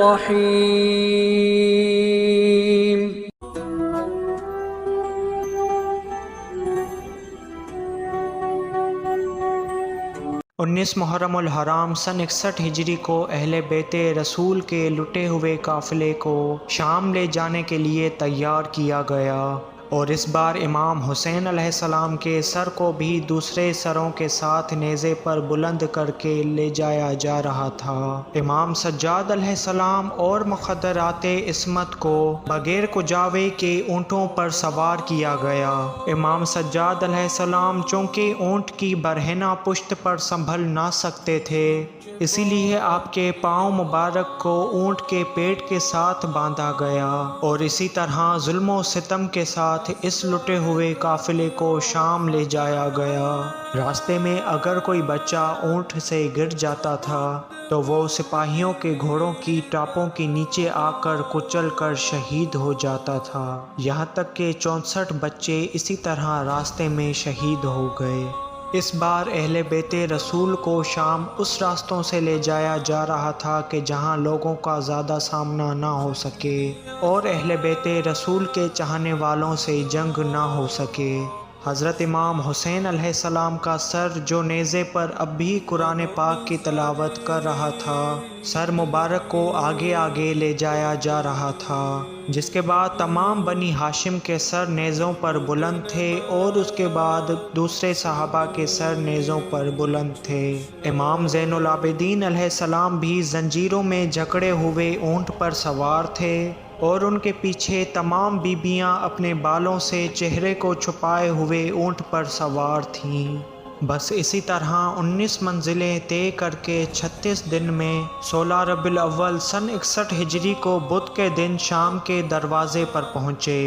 الرحيم 19 محرم الحرام سن 61 ہجری کو اہل بیت رسول کے لٹے ہوئے قافلے کو شام لے جانے کے لیے تیار کیا گیا، اور اس بار امام حسین علیہ السلام کے سر کو بھی دوسرے سروں کے ساتھ نیزے پر بلند کر کے لے جایا جا رہا تھا۔ امام سجاد علیہ السلام اور مقدرات عصمت کو بغیر کجاوے کے اونٹوں پر سوار کیا گیا۔ امام سجاد علیہ السلام چونکہ اونٹ کی برہنہ پشت پر سنبھل نہ سکتے تھے، اسی لیے آپ کے پاؤں مبارک کو اونٹ کے پیٹ کے ساتھ باندھا گیا، اور اسی طرح ظلم و ستم کے ساتھ اس لٹے ہوئے قافلے کو شام لے جایا گیا۔ راستے میں اگر کوئی بچہ اونٹ سے گر جاتا تھا تو وہ سپاہیوں کے گھوڑوں کی ٹاپوں کے نیچے آ کر کچل کر شہید ہو جاتا تھا، یہاں تک کہ 64 بچے اسی طرح راستے میں شہید ہو گئے۔ اس بار اہل بیت رسول کو شام اس راستوں سے لے جایا جا رہا تھا کہ جہاں لوگوں کا زیادہ سامنا نہ ہو سکے اور اہل بیت رسول کے چاہنے والوں سے جنگ نہ ہو سکے۔ حضرت امام حسین علیہ السلام کا سر جو نیزے پر اب بھی قرآن پاک کی تلاوت کر رہا تھا، سر مبارک کو آگے آگے لے جایا جا رہا تھا، جس کے بعد تمام بنی ہاشم کے سر نیزوں پر بلند تھے، اور اس کے بعد دوسرے صحابہ کے سر نیزوں پر بلند تھے۔ امام زین العابدین علیہ السلام بھی زنجیروں میں جکڑے ہوئے اونٹ پر سوار تھے، اور ان کے پیچھے تمام بیبیاں اپنے بالوں سے چہرے کو چھپائے ہوئے اونٹ پر سوار تھیں۔ بس اسی طرح 19 منزلیں طے کر کے 36 دن میں 16 ربیع الاول سن 61 ہجری کو بدھ کے دن شام کے دروازے پر پہنچے۔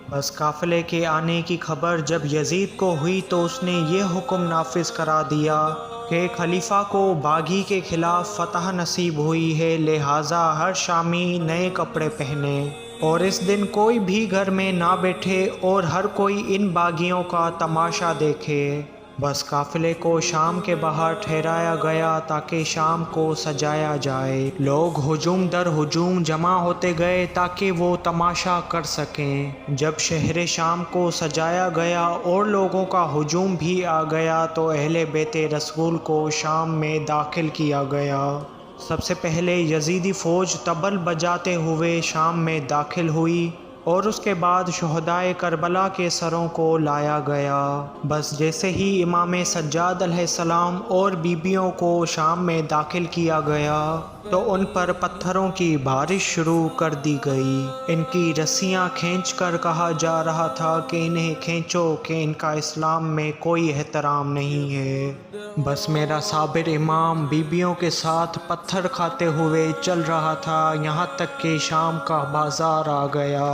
بس قافلے کے آنے کی خبر جب یزید کو ہوئی تو اس نے یہ حکم نافذ کرا دیا کہ خلیفہ کو باغی کے خلاف فتح نصیب ہوئی ہے، لہٰذا ہر شامی نئے کپڑے پہنے، اور اس دن کوئی بھی گھر میں نہ بیٹھے اور ہر کوئی ان باغیوں کا تماشا دیکھے۔ بس قافلے کو شام کے باہر ٹھہرایا گیا تاکہ شام کو سجایا جائے۔ لوگ ہجوم در ہجوم جمع ہوتے گئے تاکہ وہ تماشا کر سکیں۔ جب شہر شام کو سجایا گیا اور لوگوں کا ہجوم بھی آ گیا تو اہل بیت رسول کو شام میں داخل کیا گیا۔ سب سے پہلے یزیدی فوج طبل بجاتے ہوئے شام میں داخل ہوئی، اور اس کے بعد شہدائے کربلا کے سروں کو لایا گیا۔ بس جیسے ہی امام سجاد علیہ السلام اور بیبیوں کو شام میں داخل کیا گیا تو ان پر پتھروں کی بارش شروع کر دی گئی۔ ان کی رسیاں کھینچ کر کہا جا رہا تھا کہ انہیں کھینچو کہ ان کا اسلام میں کوئی احترام نہیں ہے۔ بس میرا صابر امام بیبیوں کے ساتھ پتھر کھاتے ہوئے چل رہا تھا، یہاں تک کہ شام کا بازار آ گیا۔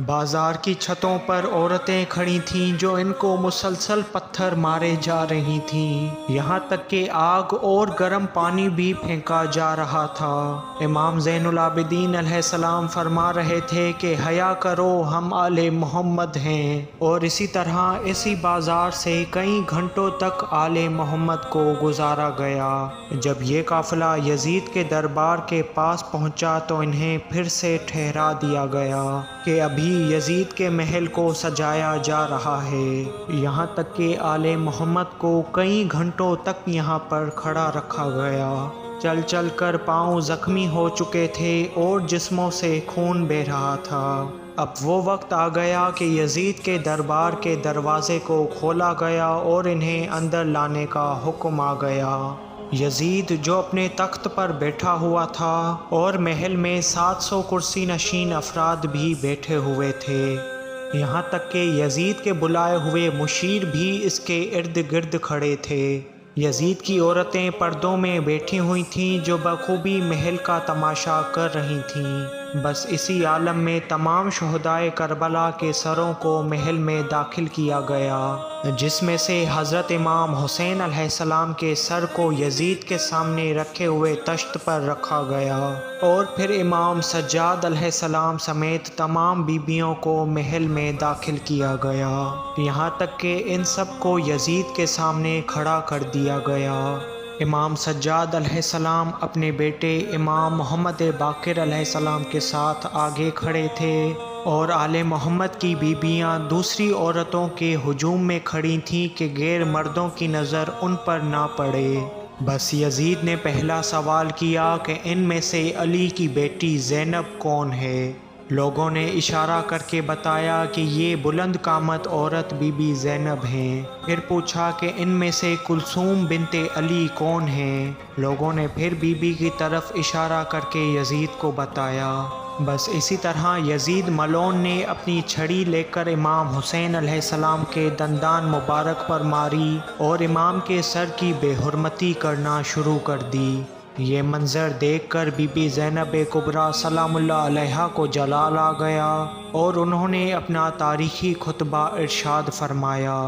بازار کی چھتوں پر عورتیں کھڑی تھیں جو ان کو مسلسل پتھر مارے جا رہی تھیں، یہاں تک کہ آگ اور گرم پانی بھی پھینکا جا رہا تھا۔ امام زین العابدین علیہ السلام فرما رہے تھے کہ حیا کرو، ہم آل محمد ہیں، اور اسی طرح اسی بازار سے کئی گھنٹوں تک آل محمد کو گزارا گیا۔ جب یہ قافلہ یزید کے دربار کے پاس پہنچا تو انہیں پھر سے ٹھہرا دیا گیا کہ ابھی یزید کے محل کو سجایا جا رہا ہے، یہاں تک کہ آل محمد کو کئی گھنٹوں تک یہاں پر کھڑا رکھا گیا۔ چل چل کر پاؤں زخمی ہو چکے تھے اور جسموں سے خون بہہ رہا تھا۔ اب وہ وقت آ گیا کہ یزید کے دربار کے دروازے کو کھولا گیا اور انہیں اندر لانے کا حکم آ گیا۔ یزید جو اپنے تخت پر بیٹھا ہوا تھا اور محل میں 700 کرسی نشین افراد بھی بیٹھے ہوئے تھے، یہاں تک کہ یزید کے بلائے ہوئے مشیر بھی اس کے ارد گرد کھڑے تھے۔ یزید کی عورتیں پردوں میں بیٹھی ہوئی تھیں جو بخوبی محل کا تماشا کر رہی تھیں۔ بس اسی عالم میں تمام شہدائے کربلا کے سروں کو محل میں داخل کیا گیا، جس میں سے حضرت امام حسین علیہ السلام کے سر کو یزید کے سامنے رکھے ہوئے تشت پر رکھا گیا، اور پھر امام سجاد علیہ السلام سمیت تمام بیبیوں کو محل میں داخل کیا گیا، یہاں تک کہ ان سب کو یزید کے سامنے کھڑا کر دیا گیا۔ امام سجاد علیہ السلام اپنے بیٹے امام محمد باقر علیہ السلام کے ساتھ آگے کھڑے تھے اور آل محمد کی بیویاں دوسری عورتوں کے ہجوم میں کھڑی تھیں کہ غیر مردوں کی نظر ان پر نہ پڑے۔ بس یزید نے پہلا سوال کیا کہ ان میں سے علی کی بیٹی زینب کون ہے؟ لوگوں نے اشارہ کر کے بتایا کہ یہ بلند قامت عورت بی بی زینب ہیں۔ پھر پوچھا کہ ان میں سے کلثوم بنت علی کون ہیں؟ لوگوں نے پھر بی بی کی طرف اشارہ کر کے یزید کو بتایا۔ بس اسی طرح یزید ملعون نے اپنی چھڑی لے کر امام حسین علیہ السلام کے دندان مبارک پر ماری اور امام کے سر کی بے حرمتی کرنا شروع کر دی۔ یہ منظر دیکھ کر بی بی زینب کبریٰ سلام اللہ علیہا کو جلال آ گیا اور انہوں نے اپنا تاریخی خطبہ ارشاد فرمایا،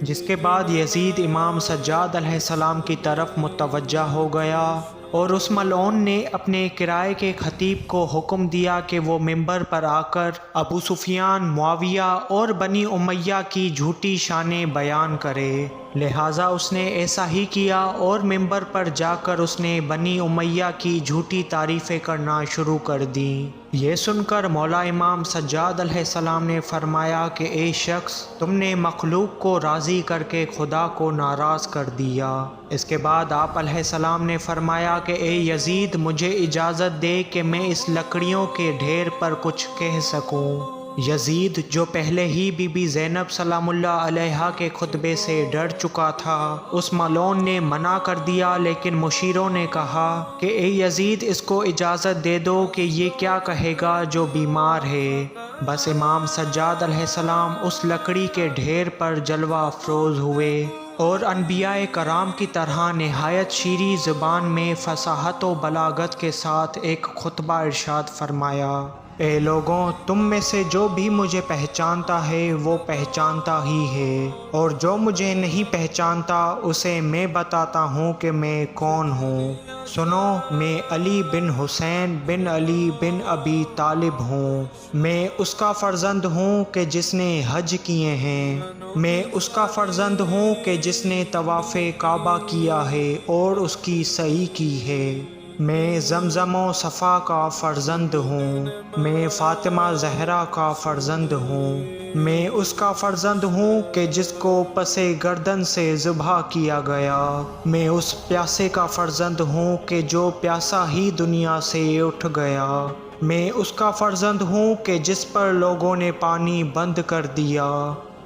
جس کے بعد یزید امام سجاد علیہ السلام کی طرف متوجہ ہو گیا اور اس ملعون نے اپنے کرائے کے خطیب کو حکم دیا کہ وہ ممبر پر آ کر ابو سفیان، معاویہ اور بنی امیہ کی جھوٹی شانیں بیان کرے۔ لہٰذا اس نے ایسا ہی کیا اور ممبر پر جا کر اس نے بنی امیہ کی جھوٹی تعریفیں کرنا شروع کر دیں۔ یہ سن کر مولا امام سجاد علیہ السلام نے فرمایا کہ اے شخص، تم نے مخلوق کو راضی کر کے خدا کو ناراض کر دیا۔ اس کے بعد آپ علیہ السلام نے فرمایا کہ اے یزید، مجھے اجازت دے کہ میں اس لکڑیوں کے ڈھیر پر کچھ کہہ سکوں۔ یزید جو پہلے ہی بی بی زینب سلام اللہ علیہا کے خطبے سے ڈر چکا تھا، اس ملعون نے منع کر دیا، لیکن مشیروں نے کہا کہ اے یزید، اس کو اجازت دے دو کہ یہ کیا کہے گا جو بیمار ہے۔ بس امام سجاد علیہ السلام اس لکڑی کے ڈھیر پر جلوہ افروز ہوئے اور انبیاء کرام کی طرح نہایت شیریں زبان میں فصاحت و بلاغت کے ساتھ ایک خطبہ ارشاد فرمایا، اے لوگوں، تم میں سے جو بھی مجھے پہچانتا ہے وہ پہچانتا ہی ہے، اور جو مجھے نہیں پہچانتا اسے میں بتاتا ہوں کہ میں کون ہوں۔ سنو، میں علی بن حسین بن علی بن ابی طالب ہوں۔ میں اس کا فرزند ہوں کہ جس نے حج کیے ہیں۔ میں اس کا فرزند ہوں کہ جس نے طواف کعبہ کیا ہے اور اس کی سعی کی ہے۔ میں زمزم و صفا کا فرزند ہوں۔ میں فاطمہ زہرا کا فرزند ہوں۔ میں اس کا فرزند ہوں کہ جس کو پس گردن سے ذبح کیا گیا۔ میں اس پیاسے کا فرزند ہوں کہ جو پیاسا ہی دنیا سے اٹھ گیا۔ میں اس کا فرزند ہوں کہ جس پر لوگوں نے پانی بند کر دیا،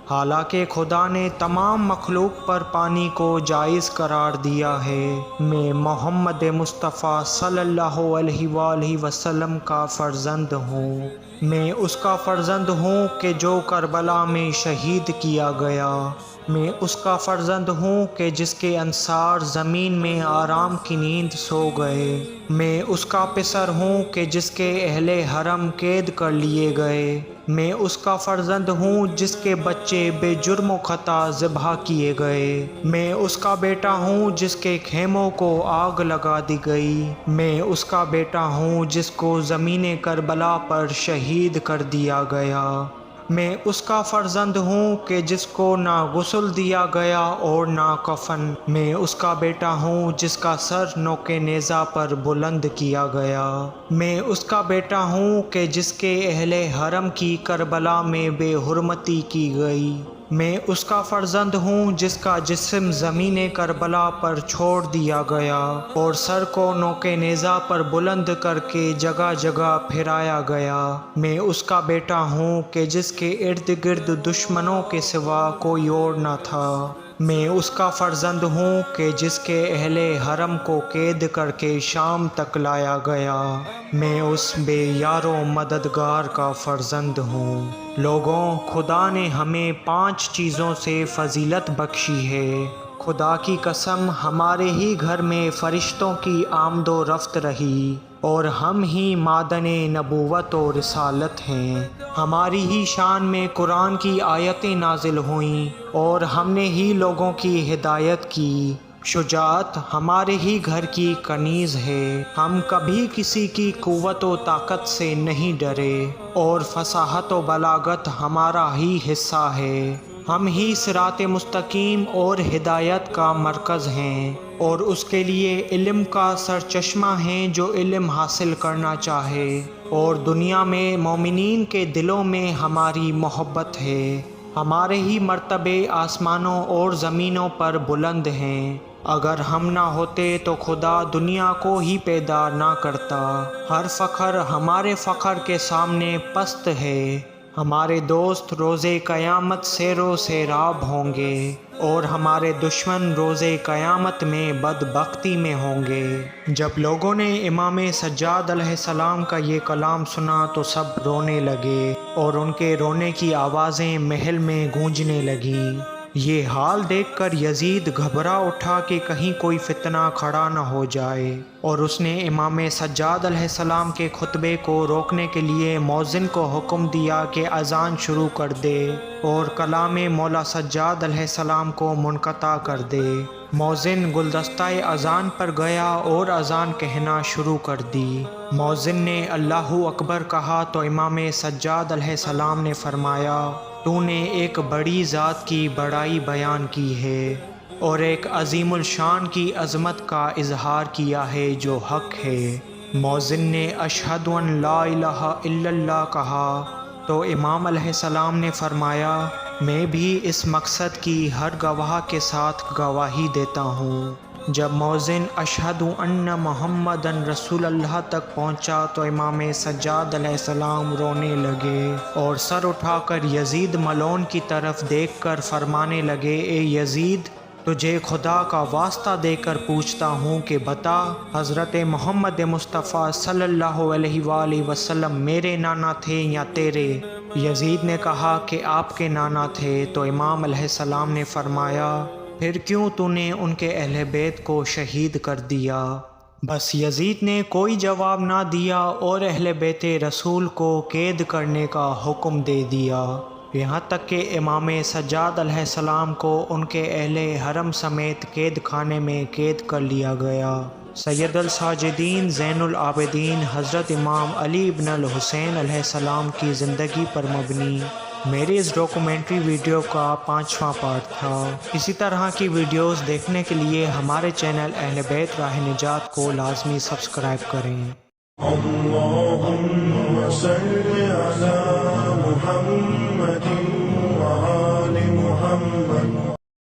حالانکہ خدا نے تمام مخلوق پر پانی کو جائز قرار دیا ہے۔ میں محمد مصطفیٰ صلی اللہ علیہ وآلہ وسلم کا فرزند ہوں۔ میں اس کا فرزند ہوں کہ جو کربلا میں شہید کیا گیا۔ میں اس کا فرزند ہوں کہ جس کے انصار زمین میں آرام کی نیند سو گئے۔ میں اس کا پسر ہوں کہ جس کے اہل حرم قید کر لیے گئے۔ میں اس کا فرزند ہوں جس کے بچے بے جرم و خطا ذبح کیے گئے۔ میں اس کا بیٹا ہوں جس کے خیموں کو آگ لگا دی گئی۔ میں اس کا بیٹا ہوں جس کو زمین کربلا پر شہید کر دیا گیا۔ میں اس کا فرزند ہوں کہ جس کو نہ غسل دیا گیا اور نہ کفن۔ میں اس کا بیٹا ہوں جس کا سر نوک نیزہ پر بلند کیا گیا۔ میں اس کا بیٹا ہوں کہ جس کے اہل حرم کی کربلا میں بے حرمتی کی گئی۔ میں اس کا فرزند ہوں جس کا جسم زمین کربلا پر چھوڑ دیا گیا اور سر کو نوک نیزہ پر بلند کر کے جگہ جگہ پھرایا گیا۔ میں اس کا بیٹا ہوں کہ جس کے ارد گرد دشمنوں کے سوا کوئی اور نہ تھا۔ میں اس کا فرزند ہوں کہ جس کے اہل حرم کو قید کر کے شام تک لایا گیا۔ میں اس بے یار و مددگار کا فرزند ہوں۔ لوگوں، خدا نے ہمیں 5 چیزوں سے فضیلت بخشی ہے۔ خدا کی قسم، ہمارے ہی گھر میں فرشتوں کی آمد و رفت رہی اور ہم ہی معدن نبوت و رسالت ہیں۔ ہماری ہی شان میں قرآن کی آیتیں نازل ہوئیں اور ہم نے ہی لوگوں کی ہدایت کی۔ شجاعت ہمارے ہی گھر کی کنیز ہے۔ ہم کبھی کسی کی قوت و طاقت سے نہیں ڈرے اور فصاحت و بلاغت ہمارا ہی حصہ ہے۔ ہم ہی صراط مستقیم اور ہدایت کا مرکز ہیں اور اس کے لیے علم کا سرچشمہ ہیں جو علم حاصل کرنا چاہے، اور دنیا میں مومنین کے دلوں میں ہماری محبت ہے۔ ہمارے ہی مرتبے آسمانوں اور زمینوں پر بلند ہیں، اگر ہم نہ ہوتے تو خدا دنیا کو ہی پیدا نہ کرتا۔ ہر فخر ہمارے فخر کے سامنے پست ہے۔ ہمارے دوست روز قیامت سیرو سیراب ہوں گے، اور ہمارے دشمن روز قیامت میں بدبختی میں ہوں گے۔ جب لوگوں نے امام سجاد علیہ السلام کا یہ کلام سنا تو سب رونے لگے، اور ان کے رونے کی آوازیں محل میں گونجنے لگیں۔ یہ حال دیکھ کر یزید گھبرا اٹھا کہ کہیں کوئی فتنہ کھڑا نہ ہو جائے، اور اس نے امام سجاد علیہ السلام کے خطبے کو روکنے کے لیے مؤذن کو حکم دیا کہ اذان شروع کر دے اور کلام مولا سجاد علیہ السلام کو منقطع کر دے۔ مؤذن گلدستہ اذان پر گیا اور اذان کہنا شروع کر دی۔ مؤذن نے اللہ اکبر کہا تو امام سجاد علیہ السلام نے فرمایا، تو نے ایک بڑی ذات کی بڑائی بیان کی ہے، اور ایک عظیم الشان کی عظمت کا اظہار کیا ہے جو حق ہے۔ مؤذن نے اشہد ان لا الہ الا اللہ کہا تو امام علیہ السلام نے فرمایا، میں بھی اس مقصد کی ہر گواہ کے ساتھ گواہی دیتا ہوں۔ جب مؤذن اشہد ان محمد رسول اللہ تک پہنچا تو امام سجاد علیہ السلام رونے لگے، اور سر اٹھا کر یزید ملعون کی طرف دیکھ کر فرمانے لگے، اے یزید، تجھے خدا کا واسطہ دے کر پوچھتا ہوں کہ بتا، حضرت محمد مصطفیٰ صلی اللہ علیہ وآلہ وسلم میرے نانا تھے یا تیرے؟ یزید نے کہا کہ آپ کے نانا تھے۔ تو امام علیہ السلام نے فرمایا، پھر کیوں تو نے ان کے اہل بیت کو شہید کر دیا؟ بس یزید نے کوئی جواب نہ دیا اور اہل بیت رسول کو قید کرنے کا حکم دے دیا، یہاں تک کہ امام سجاد علیہ السلام کو ان کے اہل حرم سمیت قید خانے میں قید کر لیا گیا۔ سید الساجدین زین العابدین حضرت امام علی ابن الحسین علیہ السلام کی زندگی پر مبنی میری اس ڈاکومنٹری ویڈیو کا 5واں پارٹ تھا۔ اسی طرح کی ویڈیوز دیکھنے کے لیے ہمارے چینل اہل بیت راہ نجات کو لازمی سبسکرائب کریں۔ اللہم صل علی محمد